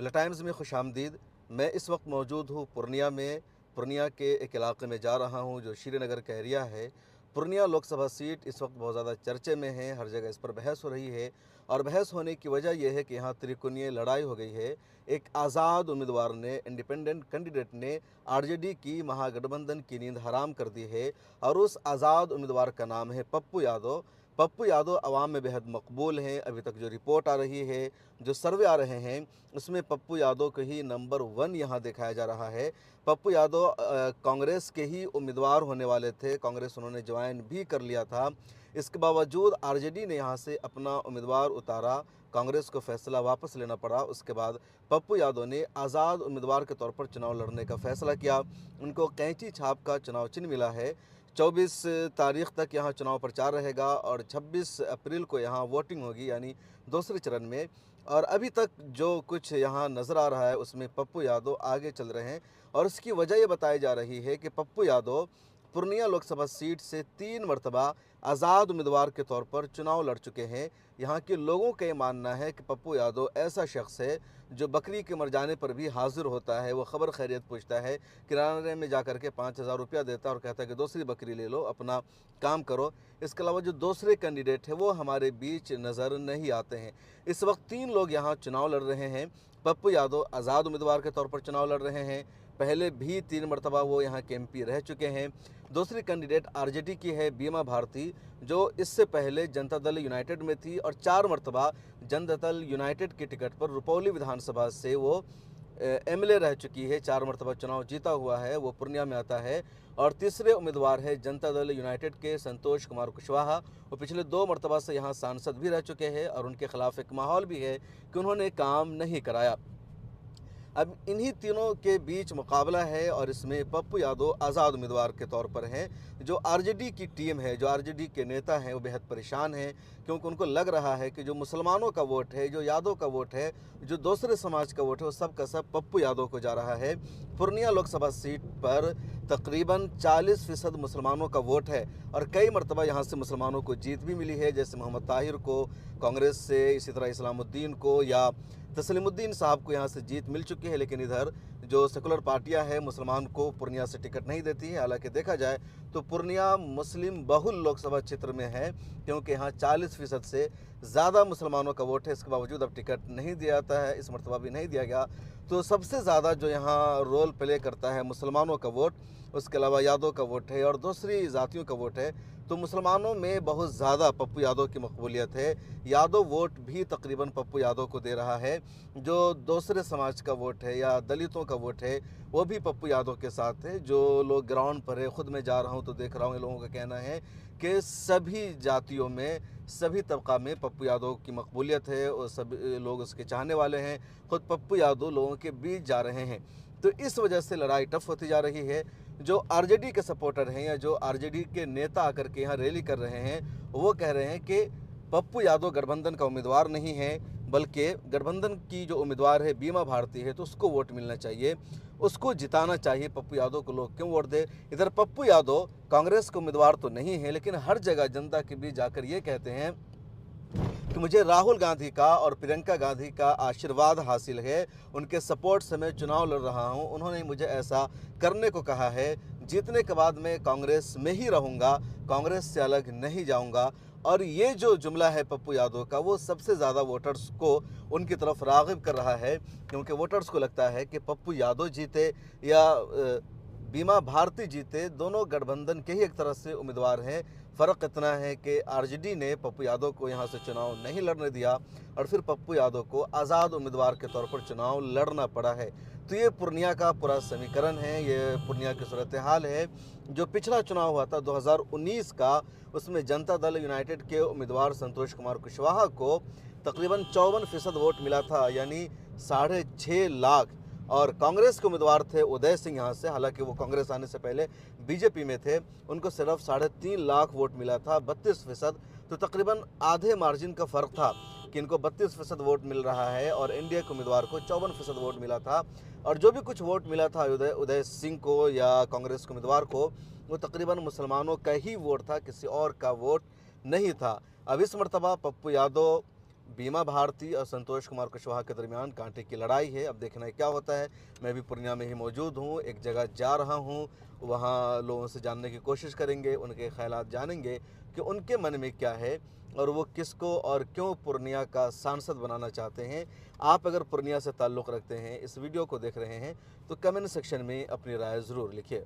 मिला टाइम्स में खुशामदीद। मैं इस वक्त मौजूद हूँ पूर्निया में। पूर्निया के एक इलाके में जा रहा हूँ जो श्रीनगर का एरिया है। पूर्निया लोकसभा सीट इस वक्त बहुत ज़्यादा चर्चे में है, हर जगह इस पर बहस हो रही है और बहस होने की वजह यह है कि यहाँ त्रिकोणीय लड़ाई हो गई है। एक आज़ाद उम्मीदवार ने, इंडिपेंडेंट कैंडिडेट ने आरजेडी की महागठबंधन की नींद हराम कर दी है और उस आज़ाद उम्मीदवार का नाम है पप्पू यादव। पप्पू यादव अवाम में बेहद मकबूल हैं। अभी तक जो रिपोर्ट आ रही है, जो सर्वे आ रहे हैं, उसमें पप्पू यादव को ही नंबर 1 यहाँ दिखाया जा रहा है। पप्पू यादव कांग्रेस के ही उम्मीदवार होने वाले थे, कांग्रेस उन्होंने ज्वाइन भी कर लिया था। इसके बावजूद आरजेडी ने यहाँ से अपना उम्मीदवार उतारा, कांग्रेस को फैसला वापस लेना पड़ा। उसके बाद पप्पू यादव ने आज़ाद उम्मीदवार के तौर पर चुनाव लड़ने का फैसला किया। उनको कैंची छाप का चुनाव चिन्ह मिला है। 24 तारीख तक यहाँ चुनाव प्रचार रहेगा और 26 अप्रैल को यहाँ वोटिंग होगी, यानी दूसरे चरण में। और अभी तक जो कुछ यहाँ नज़र आ रहा है उसमें पप्पू यादव आगे चल रहे हैं और इसकी वजह ये बताई जा रही है कि पप्पू यादव पूर्निया लोकसभा सीट से 3 मरतबा आज़ाद उम्मीदवार के तौर पर चुनाव लड़ चुके हैं। यहाँ के लोगों का ये मानना है कि पप्पू यादव ऐसा शख्स है जो बकरी के मर जाने पर भी हाजिर होता है। वो खबर खैरियत पूछता है, किराने में जाकर के 5,000 रुपया देता है और कहता है कि दूसरी बकरी ले लो, अपना काम करो। इसके अलावा जो दूसरे कैंडिडेट है वो हमारे बीच नज़र नहीं आते हैं। इस वक्त 3 लोग यहाँ चुनाव लड़ रहे हैं। पप्पू यादव आज़ाद उम्मीदवार के तौर पर चुनाव लड़ रहे हैं। पहले भी 3 मरतबा वो यहाँ के एमपी रह चुके हैं। दूसरी कैंडिडेट आरजेडी की है बीमा भारती, जो इससे पहले जनता दल यूनाइटेड में थी और 4 मरतबा जनता दल यूनाइटेड की टिकट पर रुपौली विधानसभा से वो एमएलए रह चुकी है। 4 मरतबा चुनाव जीता हुआ है, वो पूर्णिया में आता है। और तीसरे उम्मीदवार है जनता दल यूनाइटेड के संतोष कुमार कुशवाहा। वो पिछले 2 मरतबा से यहाँ सांसद भी रह चुके हैं और उनके खिलाफ एक माहौल भी है कि उन्होंने काम नहीं कराया। अब इन्हीं तीनों के बीच मुकाबला है और इसमें पप्पू यादव आज़ाद उम्मीदवार के तौर पर हैं। जो आरजेडी की टीम है, जो आरजेडी के नेता हैं, वो बेहद परेशान हैं क्योंकि उनको लग रहा है कि जो मुसलमानों का वोट है, जो यादव का वोट है, जो दूसरे समाज का वोट है, वो सब का सब पप्पू यादव को जा रहा है। पूर्निया लोकसभा सीट पर तकरीबन 40% मुसलमानों का वोट है और कई मरतबा यहाँ से मुसलमानों को जीत भी मिली है, जैसे मोहम्मद ताहिर को कांग्रेस से, इसी तरह इस्लामुद्दीन को या तस्लीमुद्दीन साहब को यहाँ से जीत मिल चुकी है। लेकिन इधर जो सेकुलर पार्टियां हैं मुसलमान को पूर्निया से टिकट नहीं देती है। हालांकि देखा जाए तो पूर्निया मुस्लिम बहुल लोकसभा क्षेत्र में है क्योंकि यहाँ 40% से ज़्यादा मुसलमानों का वोट है। इसके बावजूद अब टिकट नहीं दिया जाता है, इस मरतबा भी नहीं दिया गया। तो सबसे ज़्यादा जो यहाँ रोल प्ले करता है मुसलमानों का वोट, उसके अलावा यादव का वोट है और दूसरी जातियों का वोट है। तो मुसलमानों में बहुत ज़्यादा पप्पू यादव की मकबूलियत है। यादव वोट भी तकरीबन पप्पू यादव को दे रहा है। जो दूसरे समाज का वोट है या दलितों का वोट है वो भी पप्पू यादव के साथ है। जो लोग ग्राउंड पर है, ख़ुद मैं जा रहा हूँ तो देख रहा हूँ, इन लोगों का कहना है कि सभी जातियों में, सभी तबका में पप्पू यादव की मकबूलियत है और सभी लोग उसके चाहने वाले हैं। ख़ुद पप्पू यादव लोगों के बीच जा रहे हैं। तो इस वजह से लड़ाई टफ होती जा रही है। जो आरजेडी के सपोर्टर हैं या जो आरजेडी के नेता आकर के यहाँ रैली कर रहे हैं, वो कह रहे हैं कि पप्पू यादव गठबंधन का उम्मीदवार नहीं है, बल्कि गठबंधन की जो उम्मीदवार है बीमा भारती है, तो उसको वोट मिलना चाहिए, उसको जिताना चाहिए। पप्पू यादव को लोग क्यों वोट दे। इधर पप्पू यादव कांग्रेस के उम्मीदवार तो नहीं है, लेकिन हर जगह जनता के बीच जाकर ये कहते हैं कि मुझे राहुल गांधी का और प्रियंका गांधी का आशीर्वाद हासिल है, उनके सपोर्ट से मैं चुनाव लड़ रहा हूं, उन्होंने मुझे ऐसा करने को कहा है। जीतने के बाद मैं कांग्रेस में ही रहूंगा, कांग्रेस से अलग नहीं जाऊंगा। और ये जो जुमला है पप्पू यादव का, वो सबसे ज़्यादा वोटर्स को उनकी तरफ राग़िब कर रहा है क्योंकि वोटर्स को लगता है कि पप्पू यादव जीते या बीमा भारती जीते, दोनों गठबंधन के ही एक तरह से उम्मीदवार हैं। फ़र्क इतना है कि आरजेडी ने पप्पू यादव को यहाँ से चुनाव नहीं लड़ने दिया और फिर पप्पू यादव को आज़ाद उम्मीदवार के तौर पर चुनाव लड़ना पड़ा है। तो ये पूर्निया का पूरा समीकरण है, ये पूर्निया की सूरत हाल है। जो पिछला चुनाव हुआ था 2019 का, उसमें जनता दल यूनाइटेड के उम्मीदवार संतोष कुमार कुशवाहा को तकरीबन 54% वोट मिला था, यानी 6.5 लाख। और कांग्रेस के उम्मीदवार थे उदय सिंह यहाँ से, हालांकि वो कांग्रेस आने से पहले बीजेपी में थे, उनको सिर्फ 3.5 लाख वोट मिला था, 32%। तो तकरीबन आधे मार्जिन का फ़र्क था कि इनको 32% वोट मिल रहा है और एनडीए के उम्मीदवार को 54% वोट मिला था। और जो भी कुछ वोट मिला था उदय सिंह को या कांग्रेस के उम्मीदवार को, वो तकरीबन मुसलमानों का ही वोट था, किसी और का वोट नहीं था। अब इस मरतबा पप्पू यादव बीमा भारती और संतोष कुमार कुशवाहा के दरमियान कांटे की लड़ाई है। अब देखना है क्या होता है। मैं भी पूर्णिया में ही मौजूद हूँ, एक जगह जा रहा हूँ, वहाँ लोगों से जानने की कोशिश करेंगे, उनके ख़यालात जानेंगे कि उनके मन में क्या है और वो किसको और क्यों पूर्णिया का सांसद बनाना चाहते हैं। आप अगर पूर्णिया से ताल्लुक़ रखते हैं, इस वीडियो को देख रहे हैं, तो कमेंट सेक्शन में अपनी राय ज़रूर लिखिए।